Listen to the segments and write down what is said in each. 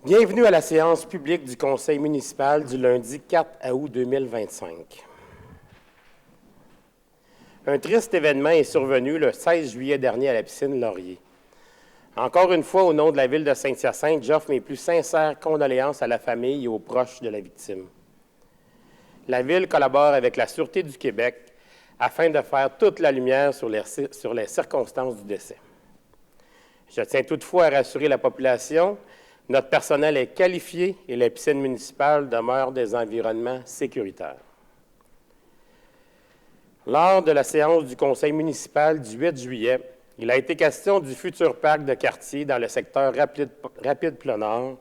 Bienvenue à la séance publique du Conseil municipal du lundi 4 août 2025. Un triste événement est survenu le 16 juillet dernier à la piscine Laurier. Encore une fois, au nom de la ville de Saint-Hyacinthe, j'offre mes plus sincères condoléances à la famille et aux proches de la victime. La ville collabore avec la Sûreté du Québec afin de faire toute la lumière sur les circonstances du décès. Je tiens toutefois à rassurer la population. Notre personnel est qualifié et la piscine municipale demeure des environnements sécuritaires. Lors de la séance du conseil municipal du 8 juillet, il a été question du futur parc de quartier dans le secteur Rapide-Ploenord,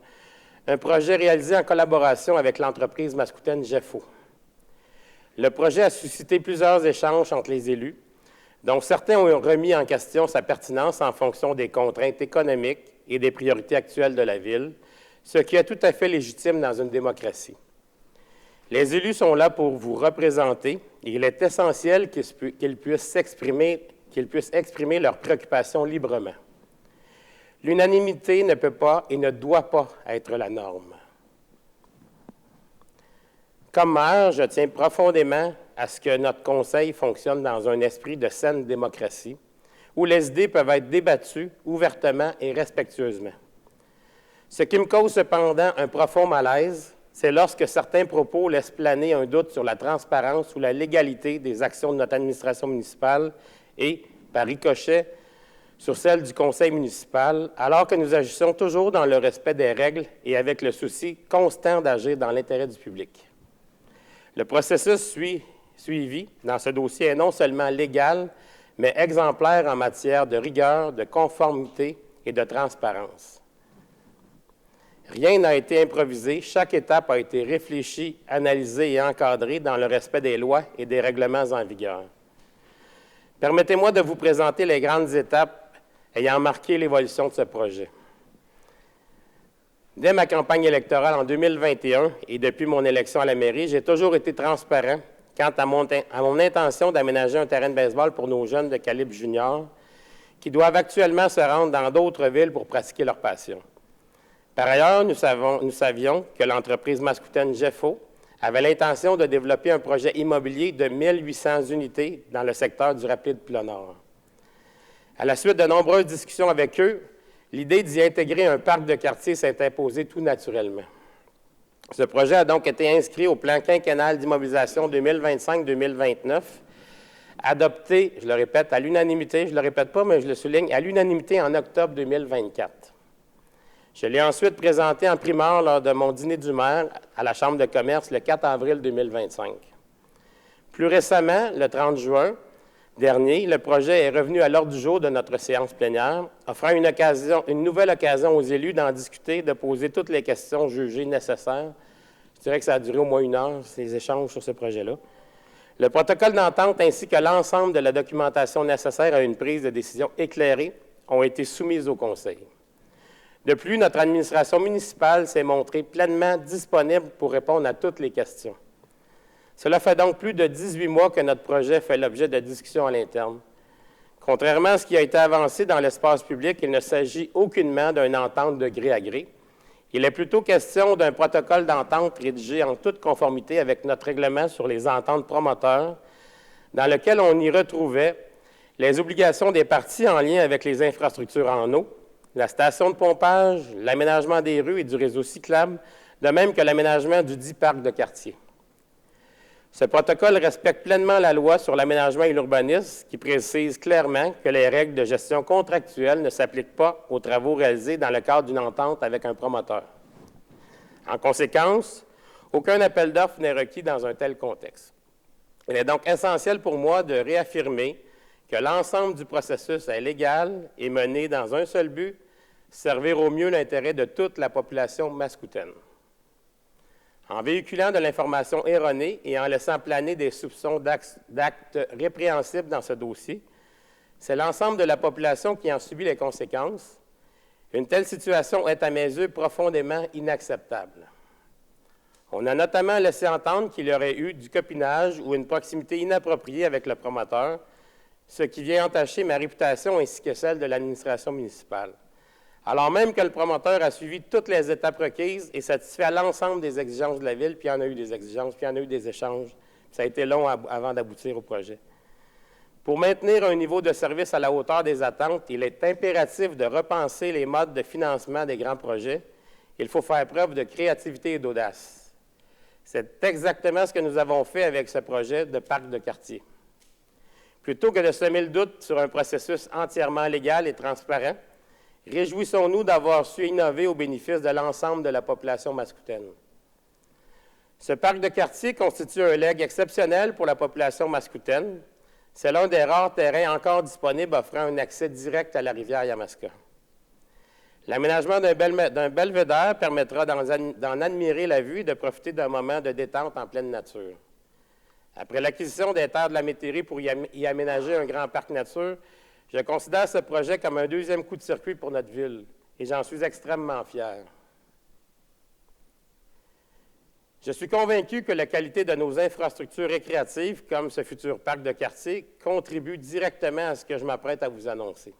un projet réalisé en collaboration avec l'entreprise mascoutaine GEFO. Le projet a suscité plusieurs échanges entre les élus, dont certains ont remis en question sa pertinence en fonction des contraintes économiques et des priorités actuelles de la Ville, ce qui est tout à fait légitime dans une démocratie. Les élus sont là pour vous représenter et il est essentiel qu'ils puissent exprimer leurs préoccupations librement. L'unanimité ne peut pas et ne doit pas être la norme. Comme maire, je tiens profondément à ce que notre conseil fonctionne dans un esprit de saine démocratie, où les idées peuvent être débattues ouvertement et respectueusement. Ce qui me cause cependant un profond malaise, c'est lorsque certains propos laissent planer un doute sur la transparence ou la légalité des actions de notre administration municipale et, par ricochet, sur celle du conseil municipal, alors que nous agissons toujours dans le respect des règles et avec le souci constant d'agir dans l'intérêt du public. Le processus suivi dans ce dossier est non seulement légal, mais exemplaire en matière de rigueur, de conformité et de transparence. Rien n'a été improvisé, chaque étape a été réfléchie, analysée et encadrée dans le respect des lois et des règlements en vigueur. Permettez-moi de vous présenter les grandes étapes ayant marqué l'évolution de ce projet. Dès ma campagne électorale en 2021 et depuis mon élection à la mairie, j'ai toujours été transparent quant à mon intention d'aménager un terrain de baseball pour nos jeunes de calibre junior qui doivent actuellement se rendre dans d'autres villes pour pratiquer leur passion. Par ailleurs, nous savions que l'entreprise mascoutaine GEFO avait l'intention de développer un projet immobilier de 1800 unités dans le secteur du Rapide-Ploenord. À la suite de nombreuses discussions avec eux, l'idée d'y intégrer un parc de quartier s'est imposée tout naturellement. Ce projet a donc été inscrit au plan quinquennal d'immobilisation 2025-2029, adopté, je le répète, à l'unanimité, je ne le répète pas, mais je le souligne, à l'unanimité en octobre 2024. Je l'ai ensuite présenté en primeur lors de mon dîner du maire à la Chambre de commerce le 4 avril 2025. Plus récemment, le 30 juin dernier, le projet est revenu à l'ordre du jour de notre séance plénière, offrant une nouvelle occasion aux élus d'en discuter, de poser toutes les questions jugées nécessaires. Je dirais que ça a duré au moins 1 heure, ces échanges sur ce projet-là. Le protocole d'entente ainsi que l'ensemble de la documentation nécessaire à une prise de décision éclairée ont été soumises au Conseil. De plus, notre administration municipale s'est montrée pleinement disponible pour répondre à toutes les questions. Cela fait donc plus de 18 mois que notre projet fait l'objet de discussions à l'interne. Contrairement à ce qui a été avancé dans l'espace public, il ne s'agit aucunement d'une entente de gré à gré. Il est plutôt question d'un protocole d'entente rédigé en toute conformité avec notre règlement sur les ententes promoteurs, dans lequel on y retrouvait les obligations des parties en lien avec les infrastructures en eau, la station de pompage, l'aménagement des rues et du réseau cyclable, de même que l'aménagement du dit parc de quartier. Ce protocole respecte pleinement la loi sur l'aménagement et l'urbanisme qui précise clairement que les règles de gestion contractuelle ne s'appliquent pas aux travaux réalisés dans le cadre d'une entente avec un promoteur. En conséquence, aucun appel d'offres n'est requis dans un tel contexte. Il est donc essentiel pour moi de réaffirmer que l'ensemble du processus est légal et mené dans un seul but, servir au mieux l'intérêt de toute la population mascoutaine. En véhiculant de l'information erronée et en laissant planer des soupçons d'actes répréhensibles dans ce dossier, c'est l'ensemble de la population qui en subit les conséquences. Une telle situation est à mes yeux profondément inacceptable. On a notamment laissé entendre qu'il y aurait eu du copinage ou une proximité inappropriée avec le promoteur, ce qui vient entacher ma réputation ainsi que celle de l'administration municipale. alors même que le promoteur a suivi toutes les étapes requises et satisfait à l'ensemble des exigences de la Ville, puis il y en a eu des exigences, puis il y en a eu des échanges. Ça a été long avant d'aboutir au projet. Pour maintenir un niveau de service à la hauteur des attentes, il est impératif de repenser les modes de financement des grands projets. Il faut faire preuve de créativité et d'audace. C'est exactement ce que nous avons fait avec ce projet de parc de quartier. Plutôt que de semer le doute sur un processus entièrement légal et transparent, réjouissons-nous d'avoir su innover au bénéfice de l'ensemble de la population mascoutaine. Ce parc de quartier constitue un legs exceptionnel pour la population mascoutaine. C'est l'un des rares terrains encore disponibles offrant un accès direct à la rivière Yamaska. L'aménagement d'un belvédère permettra d'en admirer la vue et de profiter d'un moment de détente en pleine nature. Après l'acquisition des terres de la Métairie pour y aménager un grand parc nature, je considère ce projet comme un deuxième coup de circuit pour notre ville et j'en suis extrêmement fier. Je suis convaincu que la qualité de nos infrastructures récréatives, comme ce futur parc de quartier, contribue directement à ce que je m'apprête à vous annoncer.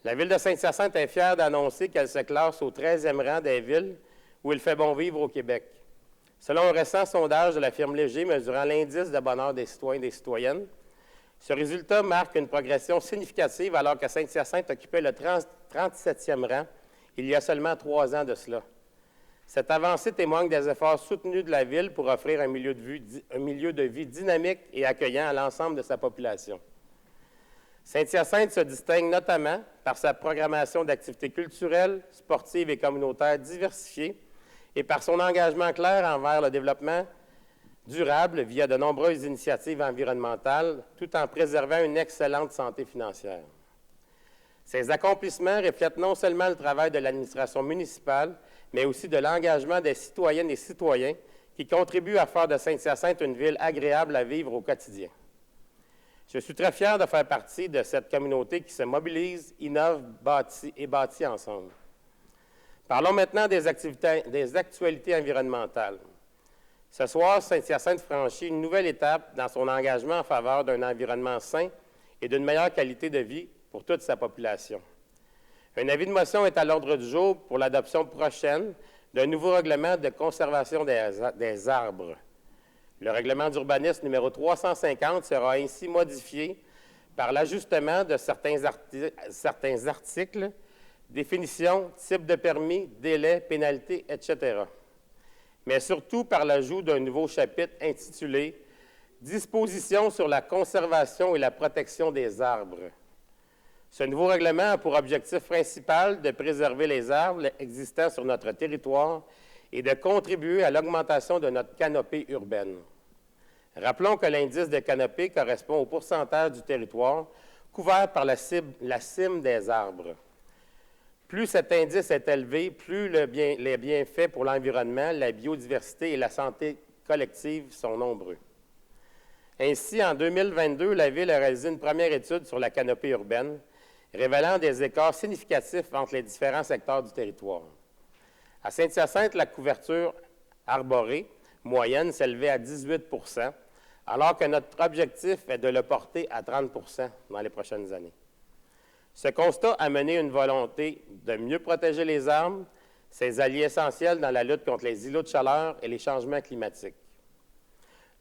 La Ville de Saint-Hyacinthe est fière d'annoncer qu'elle se classe au 13e rang des villes où il fait bon vivre au Québec. Selon un récent sondage de la firme Léger mesurant l'indice de bonheur des citoyens et des citoyennes, ce résultat marque une progression significative alors que Saint-Hyacinthe occupait le 37e rang il y a seulement 3 ans de cela. Cette avancée témoigne des efforts soutenus de la Ville pour offrir un milieu de vie dynamique et accueillant à l'ensemble de sa population. Saint-Hyacinthe se distingue notamment par sa programmation d'activités culturelles, sportives et communautaires diversifiées et par son engagement clair envers le développement durable via de nombreuses initiatives environnementales, tout en préservant une excellente santé financière. Ces accomplissements reflètent non seulement le travail de l'administration municipale, mais aussi de l'engagement des citoyennes et citoyens qui contribuent à faire de Saint-Hyacinthe une ville agréable à vivre au quotidien. Je suis très fier de faire partie de cette communauté qui se mobilise, innove, bâtit ensemble. Parlons maintenant des actualités environnementales. Ce soir, Saint-Hyacinthe franchit une nouvelle étape dans son engagement en faveur d'un environnement sain et d'une meilleure qualité de vie pour toute sa population. Un avis de motion est à l'ordre du jour pour l'adoption prochaine d'un nouveau règlement de conservation des arbres. Le règlement d'urbanisme numéro 350 sera ainsi modifié par l'ajustement de certains articles, définitions, types de permis, délais, pénalités, etc. Mais surtout par l'ajout d'un nouveau chapitre intitulé « Dispositions sur la conservation et la protection des arbres ». Ce nouveau règlement a pour objectif principal de préserver les arbres existants sur notre territoire et de contribuer à l'augmentation de notre canopée urbaine. Rappelons que l'indice de canopée correspond au pourcentage du territoire couvert par la cime des arbres. Plus cet indice est élevé, plus les bienfaits pour l'environnement, la biodiversité et la santé collective sont nombreux. Ainsi, en 2022, la Ville a réalisé une première étude sur la canopée urbaine, révélant des écarts significatifs entre les différents secteurs du territoire. À Saint-Hyacinthe, la couverture arborée moyenne s'élevait à 18 % alors que notre objectif est de le porter à 30 % dans les prochaines années. Ce constat a mené une volonté de mieux protéger les arbres, ces alliés essentiels dans la lutte contre les îlots de chaleur et les changements climatiques.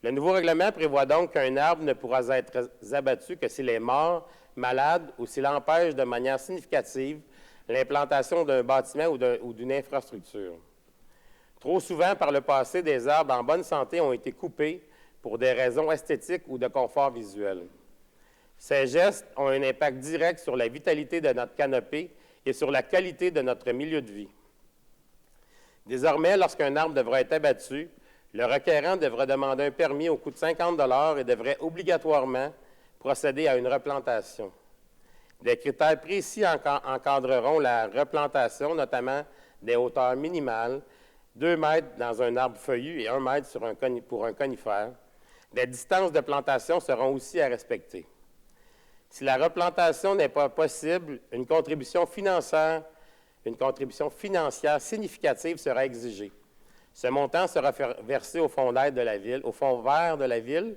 Le nouveau règlement prévoit donc qu'un arbre ne pourra être abattu que s'il est mort, malade ou s'il empêche de manière significative l'implantation d'un bâtiment ou d'une infrastructure. Trop souvent, par le passé, des arbres en bonne santé ont été coupés pour des raisons esthétiques ou de confort visuel. Ces gestes ont un impact direct sur la vitalité de notre canopée et sur la qualité de notre milieu de vie. Désormais, lorsqu'un arbre devra être abattu, le requérant devra demander un permis au coût de 50 $ et devrait obligatoirement procéder à une replantation. Des critères précis encadreront la replantation, notamment des hauteurs minimales, 2 mètres dans un arbre feuillu et 1 mètre pour un conifère. Des distances de plantation seront aussi à respecter. Si la replantation n'est pas possible, une contribution financière significative sera exigée. Ce montant sera versé au fonds d'aide de la Ville, au fonds vert de la Ville,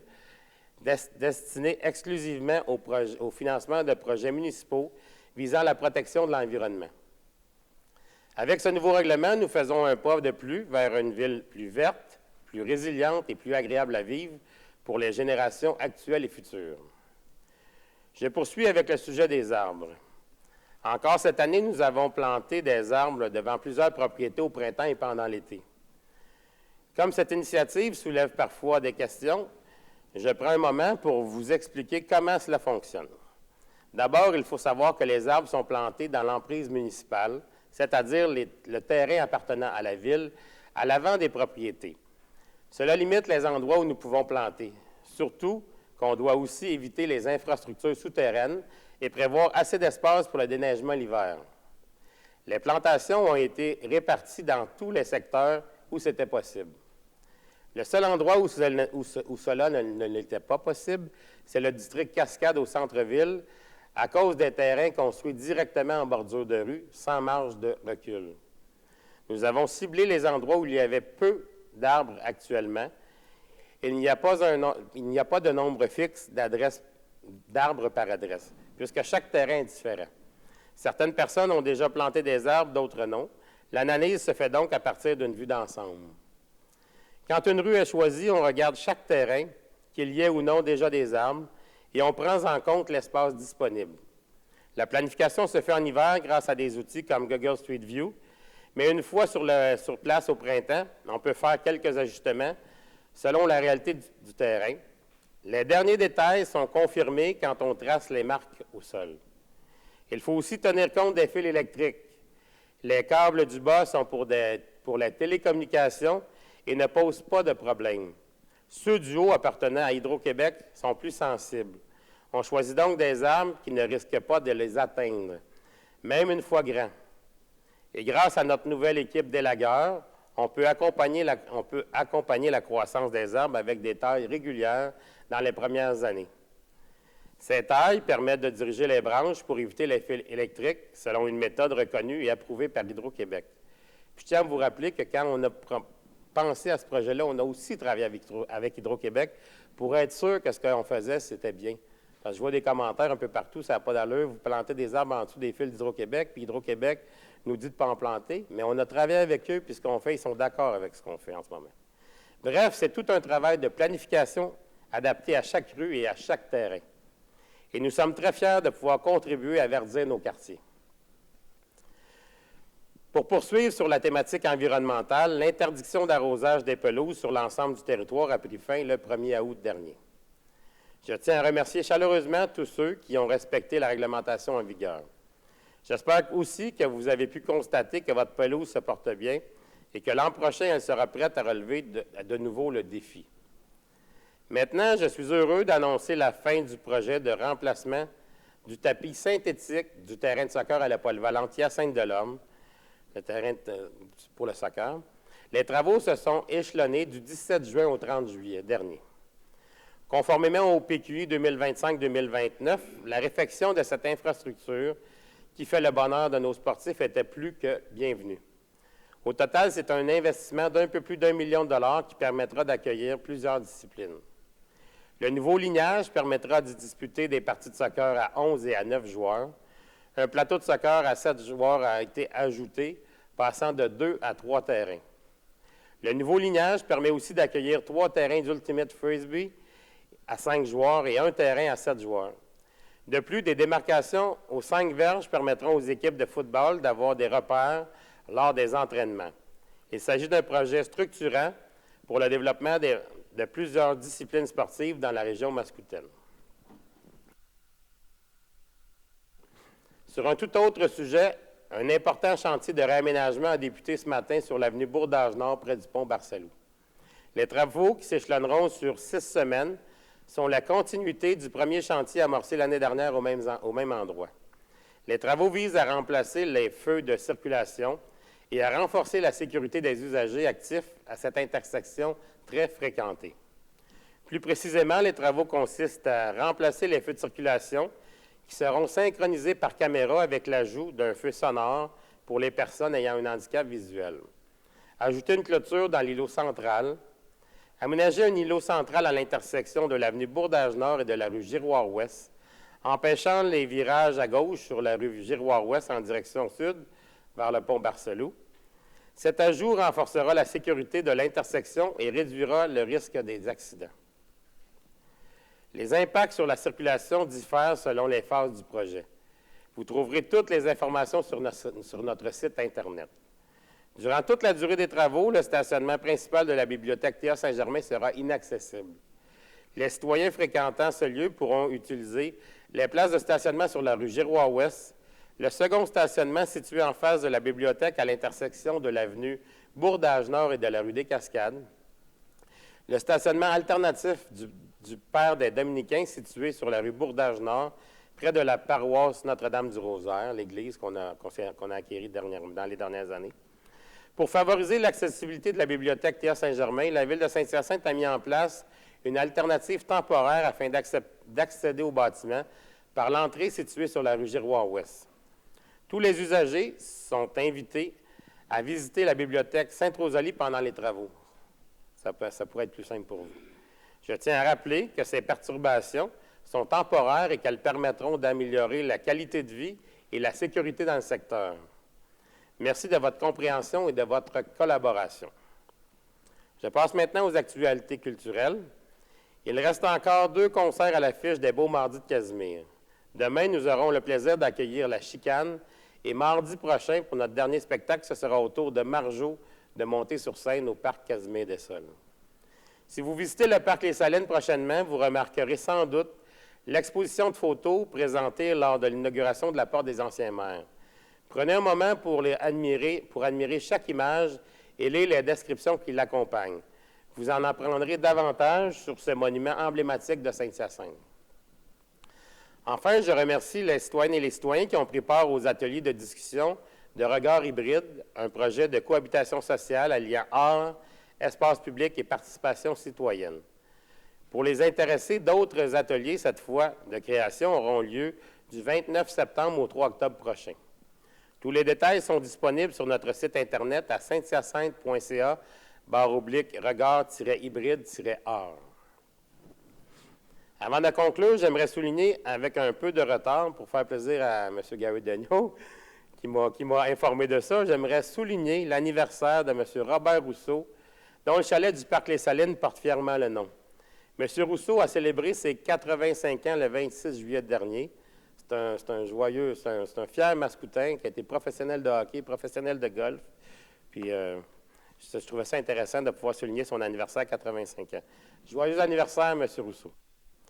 destiné exclusivement au financement de projets municipaux visant la protection de l'environnement. Avec ce nouveau règlement, nous faisons un pas de plus vers une ville plus verte, plus résiliente et plus agréable à vivre pour les générations actuelles et futures. Je poursuis avec le sujet des arbres. Encore cette année, nous avons planté des arbres devant plusieurs propriétés au printemps et pendant l'été. Comme cette initiative soulève parfois des questions, je prends un moment pour vous expliquer comment cela fonctionne. D'abord, il faut savoir que les arbres sont plantés dans l'emprise municipale, c'est-à-dire le terrain appartenant à la ville, à l'avant des propriétés. Cela limite les endroits où nous pouvons planter, surtout qu'on doit aussi éviter les infrastructures souterraines et prévoir assez d'espace pour le déneigement l'hiver. Les plantations ont été réparties dans tous les secteurs où c'était possible. Le seul endroit où cela ne l'était pas possible, c'est le district Cascade au centre-ville, à cause des terrains construits directement en bordure de rue, sans marge de recul. Nous avons ciblé les endroits où il y avait peu d'arbres actuellement. Il n'y a pas de nombre fixe d'arbres par adresse, puisque chaque terrain est différent. Certaines personnes ont déjà planté des arbres, d'autres non. L'analyse se fait donc à partir d'une vue d'ensemble. Quand une rue est choisie, on regarde chaque terrain, qu'il y ait ou non déjà des arbres, et on prend en compte l'espace disponible. La planification se fait en hiver grâce à des outils comme Google Street View, mais une fois sur place au printemps, on peut faire quelques ajustements selon la réalité du terrain. Les derniers détails sont confirmés quand on trace les marques au sol. Il faut aussi tenir compte des fils électriques. Les câbles du bas sont pour la télécommunication et ne posent pas de problème. Ceux du haut appartenant à Hydro-Québec sont plus sensibles. On choisit donc des arbres qui ne risquent pas de les atteindre, même une fois grands. Et grâce à notre nouvelle équipe d'élagueurs, on peut accompagner la croissance des arbres avec des tailles régulières dans les premières années. Ces tailles permettent de diriger les branches pour éviter les fils électriques selon une méthode reconnue et approuvée par Hydro-Québec. Puis je tiens à vous rappeler que quand on a pensé à ce projet-là, on a aussi travaillé avec Hydro-Québec pour être sûr que ce qu'on faisait, c'était bien. Parce que je vois des commentaires un peu partout, ça n'a pas d'allure, vous plantez des arbres en dessous des fils d'Hydro-Québec, puis Hydro-Québec nous dit de ne pas en planter, mais on a travaillé avec eux, puis ce qu'on fait, ils sont d'accord avec ce qu'on fait en ce moment. Bref, c'est tout un travail de planification adapté à chaque rue et à chaque terrain. Et nous sommes très fiers de pouvoir contribuer à verdir nos quartiers. Pour poursuivre sur la thématique environnementale, l'interdiction d'arrosage des pelouses sur l'ensemble du territoire a pris fin le 1er août dernier. Je tiens à remercier chaleureusement tous ceux qui ont respecté la réglementation en vigueur. J'espère aussi que vous avez pu constater que votre pelouse se porte bien et que l'an prochain, elle sera prête à relever de nouveau le défi. Maintenant, je suis heureux d'annoncer la fin du projet de remplacement du tapis synthétique du terrain de soccer à la polyvalente Hyacinthe-Delorme, le terrain pour le soccer. Les travaux se sont échelonnés du 17 juin au 30 juillet dernier. Conformément au PQI 2025-2029, la réfection de cette infrastructure qui fait le bonheur de nos sportifs était plus que bienvenue. Au total, c'est un investissement d'un peu plus d'1 million de dollars qui permettra d'accueillir plusieurs disciplines. Le nouveau lignage permettra de disputer des parties de soccer à 11 et à 9 joueurs. Un plateau de soccer à 7 joueurs a été ajouté, passant de 2 à 3 terrains. Le nouveau lignage permet aussi d'accueillir 3 terrains d'Ultimate Frisbee à 5 joueurs et 1 terrain à 7 joueurs. De plus, des démarcations aux 5 verges permettront aux équipes de football d'avoir des repères lors des entraînements. Il s'agit d'un projet structurant pour le développement de plusieurs disciplines sportives dans la région mascoutaine. Sur un tout autre sujet, un important chantier de réaménagement a débuté ce matin sur l'avenue Bourdage-Nord près du pont Barcelo. Les travaux, qui s'échelonneront sur 6 semaines, sont la continuité du premier chantier amorcé l'année dernière au même endroit. Les travaux visent à remplacer les feux de circulation et à renforcer la sécurité des usagers actifs à cette intersection très fréquentée. Plus précisément, les travaux consistent à remplacer les feux de circulation qui seront synchronisés par caméra avec l'ajout d'un feu sonore pour les personnes ayant un handicap visuel. Ajouter une clôture dans l'îlot central. Aménager un îlot central à l'intersection de l'avenue Bourdage-Nord et de la rue Giroir-Ouest, empêchant les virages à gauche sur la rue Giroir-Ouest en direction sud vers le pont Barcelou. Cet ajout renforcera la sécurité de l'intersection et réduira le risque des accidents. Les impacts sur la circulation diffèrent selon les phases du projet. Vous trouverez toutes les informations sur notre site Internet. Durant toute la durée des travaux, le stationnement principal de la bibliothèque Théa Saint-Germain sera inaccessible. Les citoyens fréquentant ce lieu pourront utiliser les places de stationnement sur la rue Giroir-Ouest, le second stationnement situé en face de la bibliothèque à l'intersection de l'avenue Bourdage-Nord et de la rue des Cascades, le stationnement alternatif du Père des Dominicains situé sur la rue Bourdage-Nord, près de la paroisse Notre-Dame-du-Rosaire, l'église qu'on a acquérie dans les dernières années. Pour favoriser l'accessibilité de la bibliothèque Théa Saint-Germain, la Ville de Saint-Hyacinthe a mis en place une alternative temporaire afin d'accéder au bâtiment par l'entrée située sur la rue Giroir-Ouest. Tous les usagers sont invités à visiter la bibliothèque Sainte-Rosalie pendant les travaux. Ça pourrait être plus simple pour vous. Je tiens à rappeler que ces perturbations sont temporaires et qu'elles permettront d'améliorer la qualité de vie et la sécurité dans le secteur. Merci de votre compréhension et de votre collaboration. Je passe maintenant aux actualités culturelles. Il reste encore 2 concerts à l'affiche des Beaux Mardis de Casimir. Demain, nous aurons le plaisir d'accueillir La Chicane et mardi prochain, pour notre dernier spectacle, ce sera au tour de Marjo de monter sur scène au Parc Casimir-des-Sols. Si vous visitez le Parc Les Salines prochainement, vous remarquerez sans doute l'exposition de photos présentée lors de l'inauguration de la Porte des Anciens Maires. Prenez un moment pour admirer chaque image et lire les descriptions qui l'accompagnent. Vous en apprendrez davantage sur ce monument emblématique de Saint-Hyacinthe. Enfin, je remercie les citoyennes et les citoyens qui ont pris part aux ateliers de discussion de Regard hybride, un projet de cohabitation sociale alliant art, espace public et participation citoyenne. Pour les intéressés, d'autres ateliers, cette fois de création, auront lieu du 29 septembre au 3 octobre prochain. Tous les détails sont disponibles sur notre site Internet à sainthyacinthe.ca/regard-hybride-art. Avant de conclure, j'aimerais souligner avec un peu de retard, pour faire plaisir à M. Gary Degnaud, qui m'a informé de ça, j'aimerais souligner l'anniversaire de M. Robert Rousseau, dont le chalet du Parc Les Salines porte fièrement le nom. M. Rousseau a célébré ses 85 ans le 26 juillet dernier. C'est un fier mascoutin qui a été professionnel de hockey, professionnel de golf. Puis, je trouvais ça intéressant de pouvoir souligner son anniversaire à 85 ans. Joyeux anniversaire, M. Rousseau.